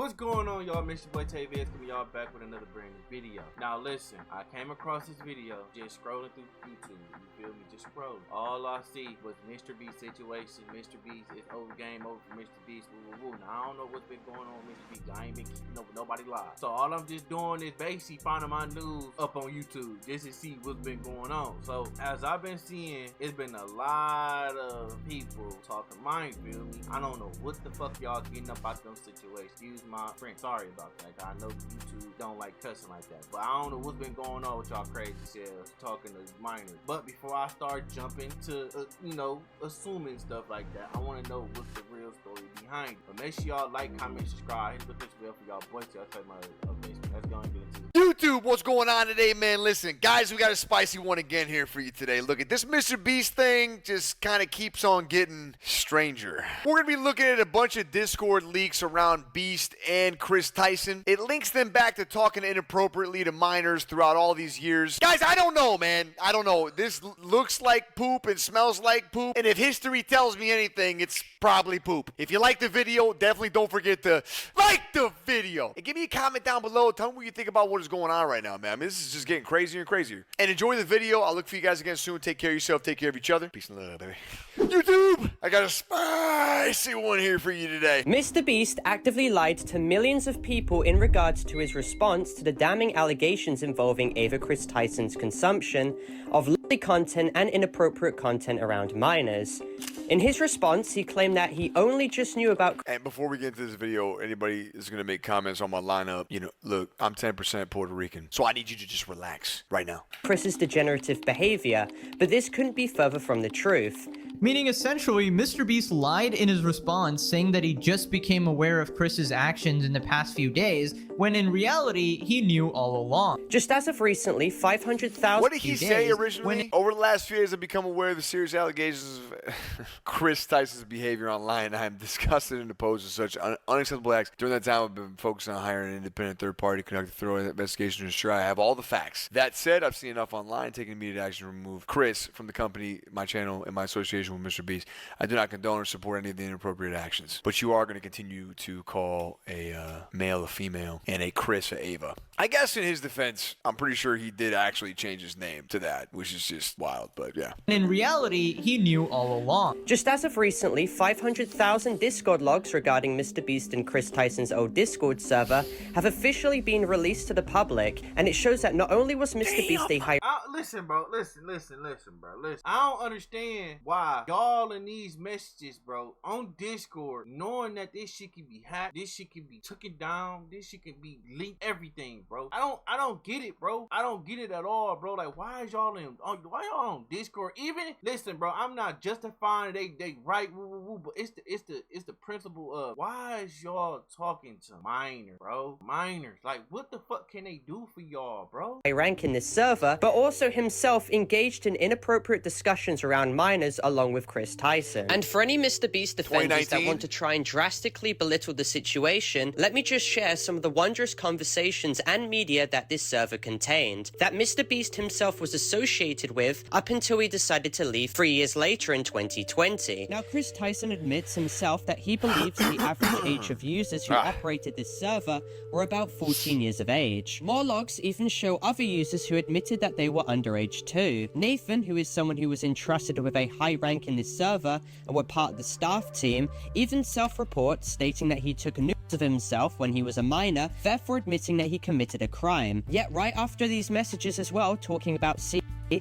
What's going on, y'all? Mr. Boy TaeVids coming y'all back with another brand new video. Now listen, I came across this video just scrolling through YouTube. You feel me? Just scrolling. All I see was Mr. Beast situation. Mr. Beast is over, game over for Mr. Beast. Woo, woo, woo. Now I don't know what's been going on with Mr. Beast. I ain't been keeping up with nobody live. So all I'm just doing is basically finding my news up on YouTube just to see what's been going on. So as I've been seeing, it's been a lot of people talking mine, feel me? I don't know what the fuck y'all getting up out them situations. Excuse my friend, sorry about that. I know YouTube don't like cussing like that, but I don't know what's been going on with y'all crazy selves talking to minors. But before I start jumping to you know, assuming stuff like that, I want to know what's the real story behind it. But make sure y'all like, comment, subscribe, hit the notification bell for y'all boys. Y'all take my basement. Let's go and get into it. YouTube, what's going on today, man? Listen, guys, we got a spicy one again here for you today. Look at this Mr. Beast thing, just kind of keeps on getting stranger. We're gonna be looking at a bunch of Discord leaks around Beast and Chris Tyson. It links them back to talking inappropriately to minors throughout all these years. Guys, I don't know, man. I don't know. This looks like poop and smells like poop, and if history tells me anything, it's probably poop. If you like the video, definitely don't forget to like the video and give me a comment down below. Tell me what you think about what is going on right now, man. I mean, this is just getting crazier and crazier. And enjoy the video. I'll look for you guys again soon. Take care of yourself. Take care of each other. Peace and love, baby. YouTube, I got a spicy one here for you today. Mr. Beast actively lied to millions of people in regards to his response to the damning allegations involving Ava Chris Tyson's consumption of lewd content and inappropriate content around minors. In his response, he claimed that he only just knew about... And before we get into this video, anybody is going to make comments on my lineup, you know, look, I'm 10% Puerto Rican, so I need you to just relax right now. Chris's degenerative behavior, but this couldn't be further from the truth. Meaning, essentially, Mr. Beast lied in his response, saying that he just became aware of Chris's actions in the past few days, when in reality, he knew all along. Just as of recently, 500,000... What did he say originally? Over the last few years, I've become aware of the serious allegations of Chris Tyson's behavior online. I am disgusted and opposed to such unacceptable acts. During that time, I've been focusing on hiring an independent third party to conduct a thorough investigation to ensure I have all the facts. That said, I've seen enough online taking immediate action to remove Chris from the company, my channel, and my association with Mr. Beast. I do not condone or support any of the inappropriate actions, but you are going to continue to call a male a female and a Chris a Ava. I guess in his defense, I'm pretty sure he did actually change his name to that, which is just wild, but yeah. In reality, he knew all along. Just as of recently, 500,000 Discord logs regarding Mr. Beast and Chris Tyson's old Discord server have officially been released to the public, and it shows that not only was Mr. Beast a high... Listen, bro. Listen, bro. Listen. I don't understand why y'all in these messages, bro, on Discord, knowing that this shit can be hacked, this shit can be taken down, this shit can be leaked, everything, bro. I don't get it, bro. I don't get it at all, bro. Like, why y'all on Discord? Even listen, bro. I'm not justifying they right, woo, woo, woo, but it's the principle of why is y'all talking to minors, bro? Minors, like, what the fuck can they do for y'all, bro? Rank in this server, but also himself engaged in inappropriate discussions around minors along with Chris Tyson. And for any Mr. Beast defenders that want to try and drastically belittle the situation, let me just share some of the wondrous conversations and media that this server contained, that Mr. Beast himself was associated with up until he decided to leave 3 years later in 2020. Now, Chris Tyson admits himself that he believes the average age of users who operated this server were about 14 years of age. More logs even show other users who admitted that they were underage too. Nathan, who is someone who was entrusted with a high rank in this server and were part of the staff team, even self-reports stating that he took nudes of himself when he was a minor, therefore admitting that he committed a crime. Yet right after these messages as well, talking about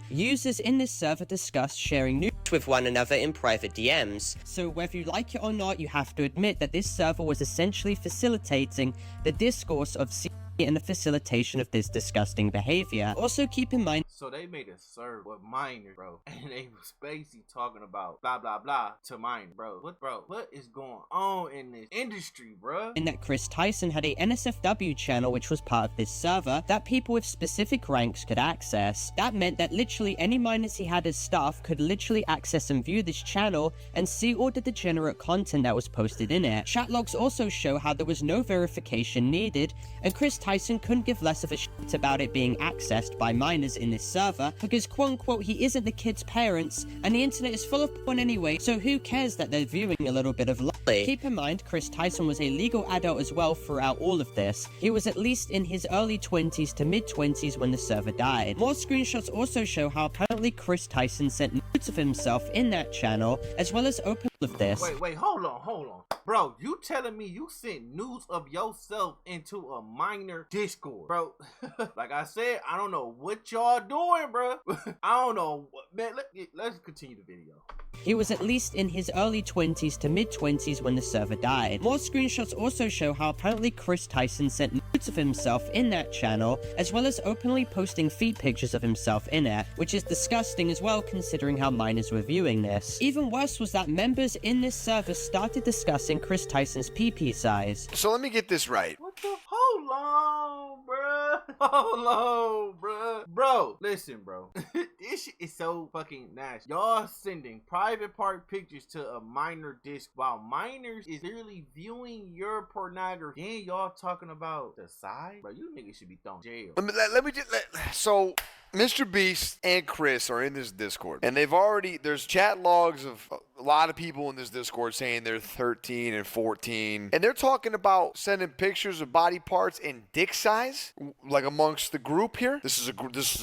users in this server discussed sharing nudes with one another in private DMs. So whether you like it or not, you have to admit that this server was essentially facilitating the discourse of and the facilitation of this disgusting behavior. Also keep in mind, so they made a server with minors, bro, and they was basically talking about blah blah blah to minors, bro. What is going on in this industry, bro? In that Chris Tyson had a NSFW channel which was part of this server that people with specific ranks could access. That meant that literally any minors he had as staff could literally access and view this channel and see all the degenerate content that was posted in it. Chat logs also show how there was no verification needed, and Chris Tyson couldn't give less of a shit about it being accessed by minors in this server because quote-unquote he isn't the kid's parents, and the internet is full of porn anyway, so who cares that they're viewing a little bit of lolly. Keep in mind, Chris Tyson was a legal adult as well throughout all of this. He was at least in his early 20s to mid-20s when the server died. More screenshots also show how apparently Chris Tyson sent nudes of himself in that channel, as well as open of this. Wait, hold on. Bro, you telling me you sent news of yourself into a minor Discord? Bro, like I said, I don't know what y'all doing, bro. I don't know. Man, let's continue the video. He was at least in his early 20s to mid-20s when the server died. More screenshots also show how apparently Chris Tyson sent nudes of himself in that channel, as well as openly posting feet pictures of himself in it, which is disgusting as well considering how minors were viewing this. Even worse was that members in this server started discussing Chris Tyson's PP size. So let me get this right. What the? Hold on, bruh. Hold on, bruh. Bro, listen, bro. This shit is so fucking nasty. Y'all sending private part pictures to a minor disc while minors is literally viewing your pornography. Then y'all talking about the side? Bro, you niggas should be thrown in jail. So Mr. Beast and Chris are in this Discord, and there's chat logs of a lot of people in this Discord saying they're 13 and 14, and they're talking about sending pictures of body parts and dick size, like amongst the group here. This is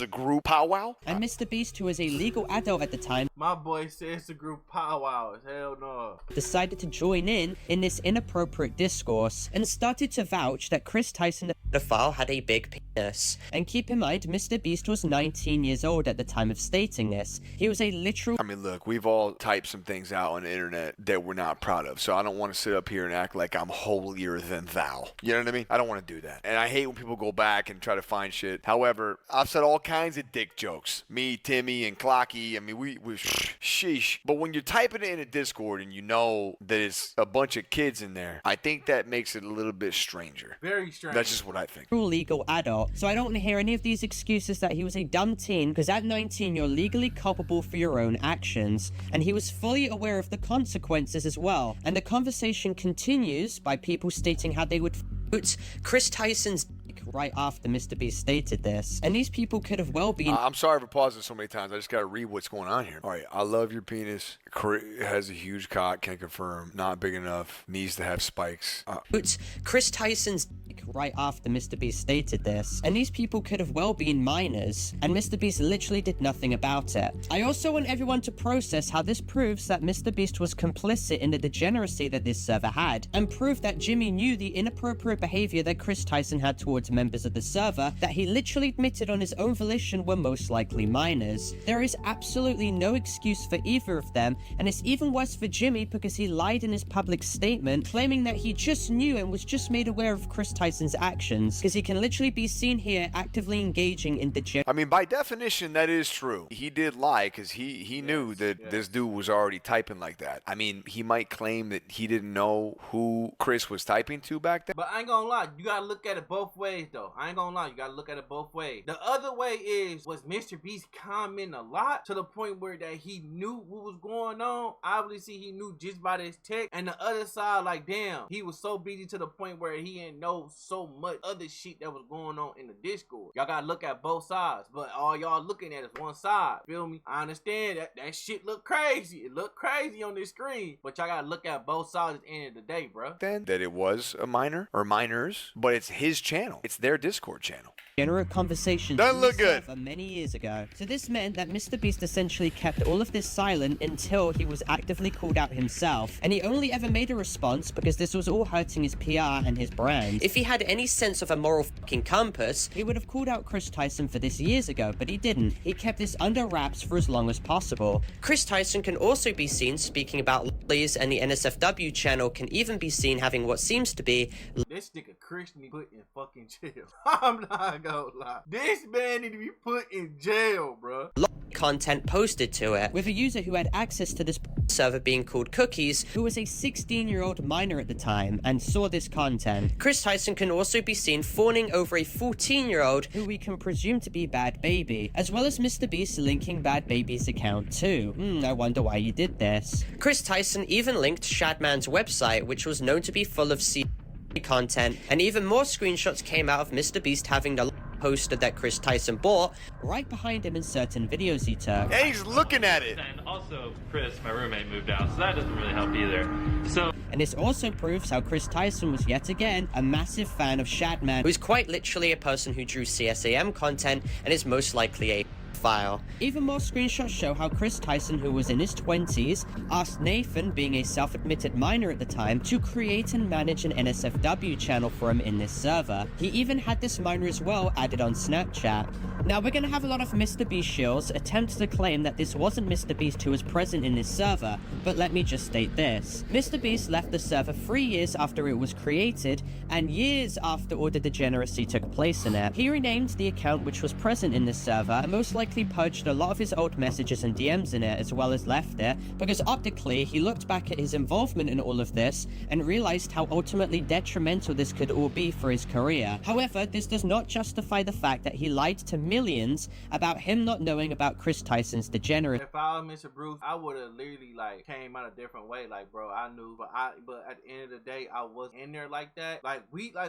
a group powwow. And Mr. Beast, who was a legal adult at the time, My boy says it's a group powwow. Hell no. decided to join in this inappropriate discourse and started to vouch that Chris Tyson, the pedophile, had a big penis. And keep in mind, Mr. Beast was 19 years old at the time of stating this. He was a literal... I mean, look, we've all typed some things out on the internet that we're not proud of, so I don't want to sit up here and act like I'm holier than thou. You know what I mean? I don't want to do that. And I hate when people go back and try to find shit. However, I've said all kinds of dick jokes. Me, Timmy, and Clocky. I mean, we sheesh. But when you're typing it in a Discord and you know that it's a bunch of kids in there, I think that makes it a little bit stranger. Very strange. That's just what I think. Legal adult. So I don't want to hear any of these excuses that he was a dumb teen, because at 19 you're legally culpable for your own actions, and he was fully aware of the consequences as well. And the conversation continues by people stating how they would put Chris Tyson's dick right after Mr. Beast stated this, and these people could have well been... I'm sorry for pausing so many times. I just gotta read what's going on here. All right, I love your penis. It has a huge cock, can confirm. Not big enough. Needs to have spikes. Put Chris Tyson's dick right after Mr. Beast stated this, and these people could have well been minors, and Mr. Beast literally did nothing about it. I also want everyone to process how this proves that Mr. Beast was complicit in the degeneracy that this server had, and prove that Jimmy knew the inappropriate behavior that Chris Tyson had towards members of the server that he literally admitted on his own volition were most likely minors. There is absolutely no excuse for either of them, and it's even worse for Jimmy because he lied in his public statement, claiming that he just knew and was just made aware of Chris Tyson's actions, because he can literally be seen here actively engaging in I mean, by definition, that is true. He did lie because he knew that this dude was already typing like that. I mean, he might claim that he didn't know who Chris was typing to back then. But I ain't gonna lie, you gotta look at it both ways though. I ain't gonna lie, you gotta look at it both ways. The other way was Mr. Beast commenting a lot to the point where that he knew what was going on. Obviously, he knew just by this text. And the other side, like, damn, he was so busy to the point where he didn't know so much other shit that was going on in the Discord. Y'all gotta look at both sides, but all y'all looking at is one side. Feel me? I understand that shit look crazy. It look crazy on this screen, but y'all gotta look at both sides at the end of the day, bro. Then that it was a minor or minors, but it's his channel. It's their Discord channel. General conversations Doesn't look good. Many years ago. So this meant that Mr. Beast essentially kept all of this silent until he was actively called out himself, and he only ever made a response because this was all hurting his PR and his brand. If he had any sense of a moral fucking compass, he would have called out Chris Tyson for this years ago, but he didn't. He kept this under wraps for as long as possible. Chris Tyson can also be seen speaking about lollies, and the NSFW channel can even be seen having what seems to be... This nigga Chris need put in fucking jail. I'm not gonna lie. This man need to be put in jail, bro. Content posted to it, with a user who had access to this server being called Cookies, who was a 16-year-old minor at the time and saw this content. Chris Tyson can also be seen fawning over a 14-year-old who we can presume to be Bad Baby, as well as Mr. Beast linking Bad Baby's account too. I wonder why you did this. Chris Tyson even linked Shadman's website, which was known to be full of content, and even more screenshots came out of Mr. Beast having the poster that Chris Tyson bought right behind him in certain videos he took. And he's looking at it. And also, Chris, my roommate, moved out, so that doesn't really help either. So. And this also proves how Chris Tyson was yet again a massive fan of Shadman, who's quite literally a person who drew CSAM content and is most likely a file. Even more screenshots show how Chris Tyson, who was in his 20s, asked Nathan, being a self-admitted minor at the time, to create and manage an NSFW channel for him in this server. He even had this minor as well added on Snapchat. Now we're gonna have a lot of Mr. Beast shills attempt to claim that this wasn't Mr. Beast who was present in this server, but let me just state this. Mr. Beast left the server 3 years after it was created, and years after all the degeneracy took place in it. He renamed the account which was present in this server, and most likely purged a lot of his old messages and DMs in it, as well as left it, because optically he looked back at his involvement in all of this and realized how ultimately detrimental this could all be for his career. However, this does not justify the fact that he lied to millions about him not knowing about Chris Tyson's degenerate. If I was Mr. Bruce, I would have literally like came out a different way. Like, bro, I knew, but at the end of the day, I was in there like that. Like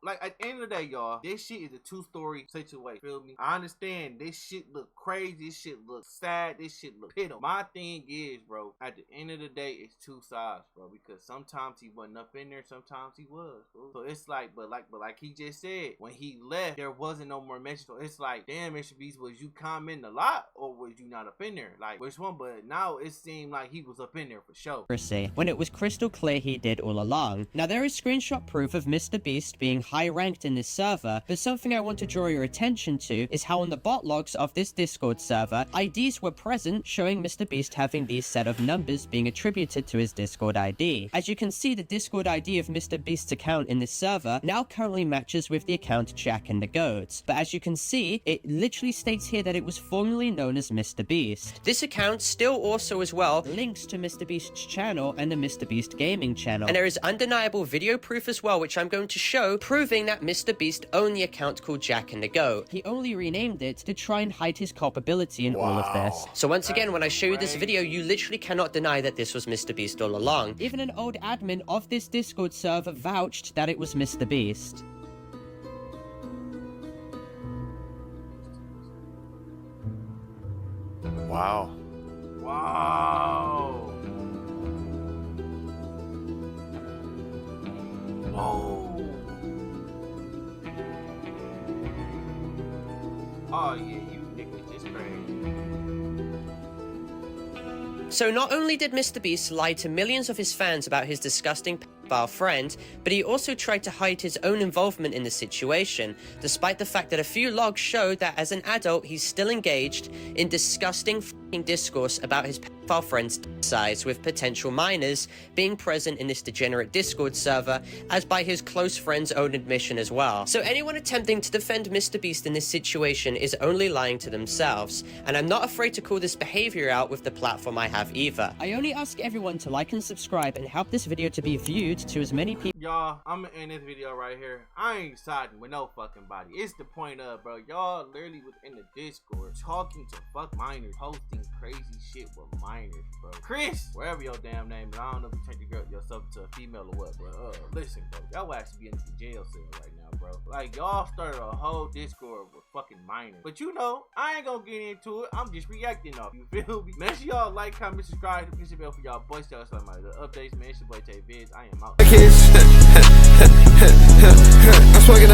like at the end of the day, y'all, this shit is a two-story situation. Feel me? I understand this shit look crazy. This shit look sad. This shit look pitiful. My thing is, bro, at the end of the day, it's two sides, bro. Because sometimes he wasn't up in there, sometimes he was, bro. So it's like, but like he just said, when he left, there wasn't no more mention. So it's like, damn, Mr. Beast, was you commenting a lot or was you not up in there? Like, which one? But now it seemed like he was up in there for sure. When it was crystal clear he did all along. Now there is screenshot proof of Mr. Beast being high ranked in this server, but something I want to draw your attention to is how on the bot logs of this Discord server, IDs were present showing Mr. Beast having these set of numbers being attributed to his Discord ID. As you can see, the Discord ID of Mr. Beast's account in this server now currently matches with the account Jack and the Goats. But as you can see, it literally states here that it was formerly known as Mr. Beast. This account still also as well links to Mr. Beast's channel and the Mr. Beast gaming channel. And there is undeniable video proof as well, which I'm going to show, proving that Mr. Beast owned the account called Jack and the Goat. He only renamed it to try and hide his culpability in all of this. So once again, when I show you this video, you literally cannot deny that this was Mr. Beast all along. Even an old admin of this Discord server vouched that it was Mr. Beast. Wow. Wow. Whoa. Oh yeah, you niggas just crazy. So not only did Mr. Beast lie to millions of his fans about his disgusting pedophile friend, but he also tried to hide his own involvement in the situation, despite the fact that a few logs showed that as an adult he's still engaged in disgusting f***ing discourse about his pedophile friend's size, with potential minors being present in this degenerate Discord server, as by his close friend's own admission as well. So anyone attempting to defend Mr. Beast in this situation is only lying to themselves, and I'm not afraid to call this behavior out with the platform I have either. I only ask everyone to like and subscribe and help this video to be viewed to as many people. Y'all, I'm gonna end this video right here. I ain't siding with no fucking body. It's the point of, bro, y'all literally was in the Discord talking to fuck minors, posting crazy shit with minors, bro. Chris, wherever your damn name is, I don't know if you change yourself to a female or what, but listen, bro, y'all actually be in the jail cell right now, bro. Like, y'all started a whole Discord with fucking minors. But you know, I ain't gonna get into it. I'm just reacting off. You feel me? Make sure y'all like, comment, subscribe, push the bell for y'all boys. Y'all something like the updates, man. It's your boy TaeVids. I am out. I'm smoking